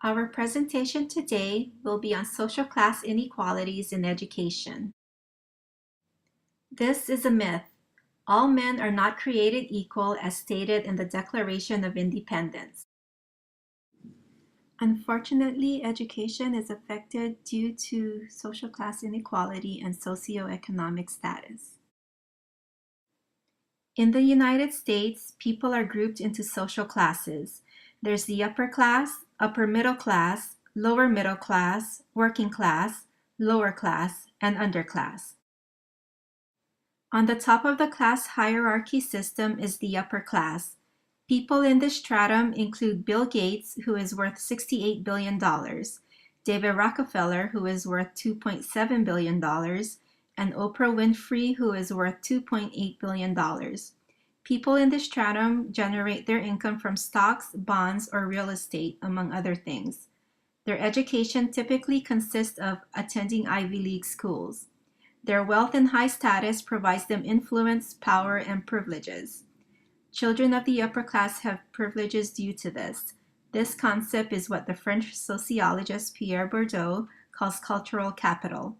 Our presentation today will be on social class inequalities in education. This is a myth. All men are not created equal as stated in the Declaration of Independence. Unfortunately, education is affected due to social class inequality and socioeconomic status. In the United States, people are grouped into social classes. There's the upper class, upper middle class, lower middle class, working class, lower class, and underclass. On the top of the class hierarchy system is the upper class. People in this stratum include Bill Gates, who is worth $68 billion, David Rockefeller, who is worth $2.7 billion, and Oprah Winfrey, who is worth $2.8 billion. People in this stratum generate their income from stocks, bonds, or real estate, among other things. Their education typically consists of attending Ivy League schools. Their wealth and high status provides them influence, power, and privileges. Children of the upper class have privileges due to this. This concept is what the French sociologist Pierre Bourdieu calls cultural capital.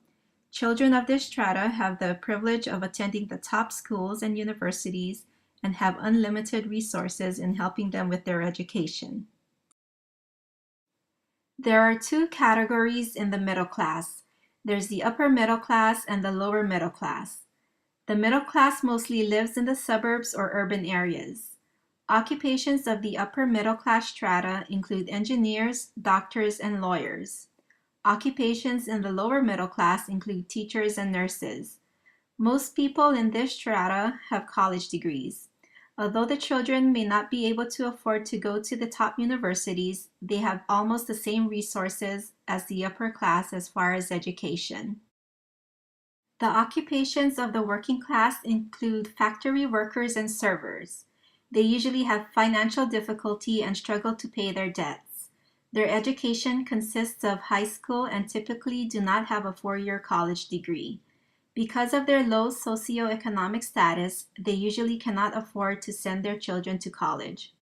Children of this strata have the privilege of attending the top schools and universities and have unlimited resources in helping them with their education. There are two categories in the middle class. There's the upper middle class and the lower middle class. The middle class mostly lives in the suburbs or urban areas. Occupations of the upper middle class strata include engineers, doctors, and lawyers. Occupations in the lower middle class include teachers and nurses. Most people in this strata have college degrees. Although the children may not be able to afford to go to the top universities, they have almost the same resources as the upper class as far as education. The occupations of the working class include factory workers and servers. They usually have financial difficulty and struggle to pay their debts. Their education consists of high school and typically do not have a 4-year college degree. Because of their low socioeconomic status, they usually cannot afford to send their children to college.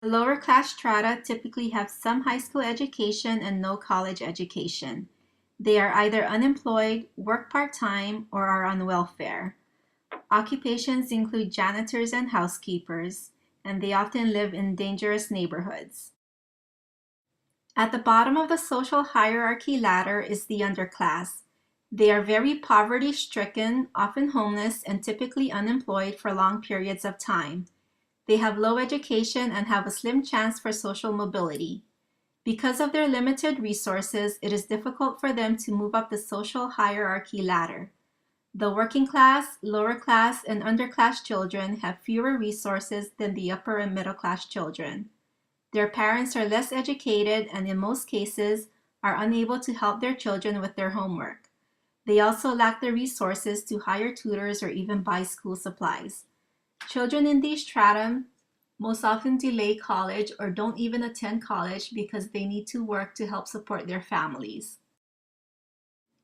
The lower class strata typically have some high school education and no college education. They are either unemployed, work part-time, or are on welfare. Occupations include janitors and housekeepers, and they often live in dangerous neighborhoods. At the bottom of the social hierarchy ladder is the underclass. They are very poverty-stricken, often homeless, and typically unemployed for long periods of time. They have low education and have a slim chance for social mobility. Because of their limited resources, it is difficult for them to move up the social hierarchy ladder. The working class, lower class, and underclass children have fewer resources than the upper and middle class children. Their parents are less educated and in most cases are unable to help their children with their homework. They also lack the resources to hire tutors or even buy school supplies. Children in these stratum most often delay college or don't even attend college because they need to work to help support their families.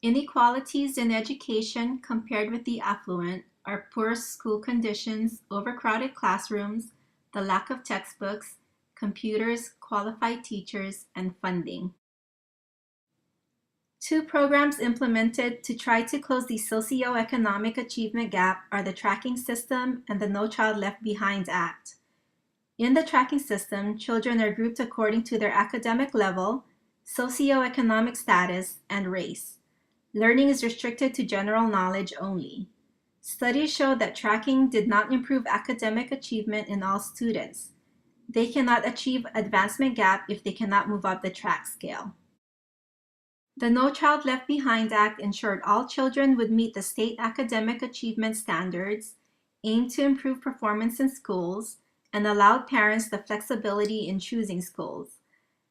Inequalities in education compared with the affluent are poor school conditions, overcrowded classrooms, the lack of textbooks, computers, qualified teachers, and funding. Two programs implemented to try to close the socioeconomic achievement gap are the Tracking System and the No Child Left Behind Act. In the tracking system, children are grouped according to their academic level, socioeconomic status, and race. Learning is restricted to general knowledge only. Studies show that tracking did not improve academic achievement in all students. They cannot achieve advancement gap if they cannot move up the track scale. The No Child Left Behind Act ensured all children would meet the state academic achievement standards, aimed to improve performance in schools, and allowed parents the flexibility in choosing schools.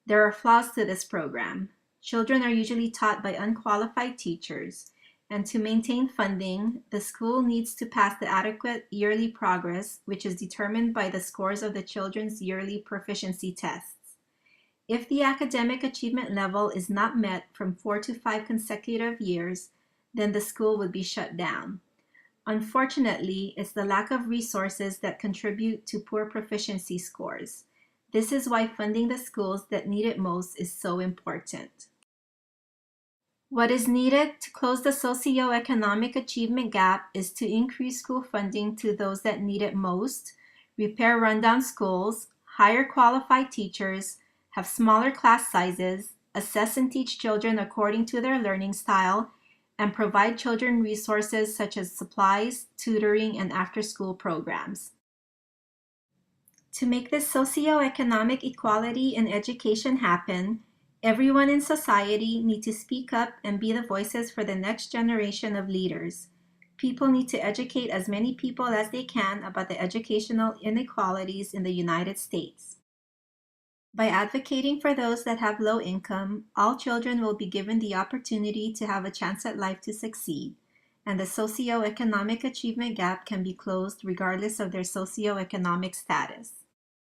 There are flaws to this program. Children are usually taught by unqualified teachers, and to maintain funding, the school needs to pass the adequate yearly progress, which is determined by the scores of the children's yearly proficiency tests. If the academic achievement level is not met from 4 to 5 consecutive years, then the school would be shut down. Unfortunately, it's the lack of resources that contribute to poor proficiency scores. This is why funding the schools that need it most is so important. What is needed to close the socioeconomic achievement gap is to increase school funding to those that need it most, repair rundown schools, hire qualified teachers, have smaller class sizes, assess and teach children according to their learning style, and provide children resources such as supplies, tutoring, and after-school programs. To make this socioeconomic equality in education happen, everyone in society needs to speak up and be the voices for the next generation of leaders. People need to educate as many people as they can about the educational inequalities in the United States. By advocating for those that have low income, all children will be given the opportunity to have a chance at life to succeed, and the socioeconomic achievement gap can be closed regardless of their socioeconomic status.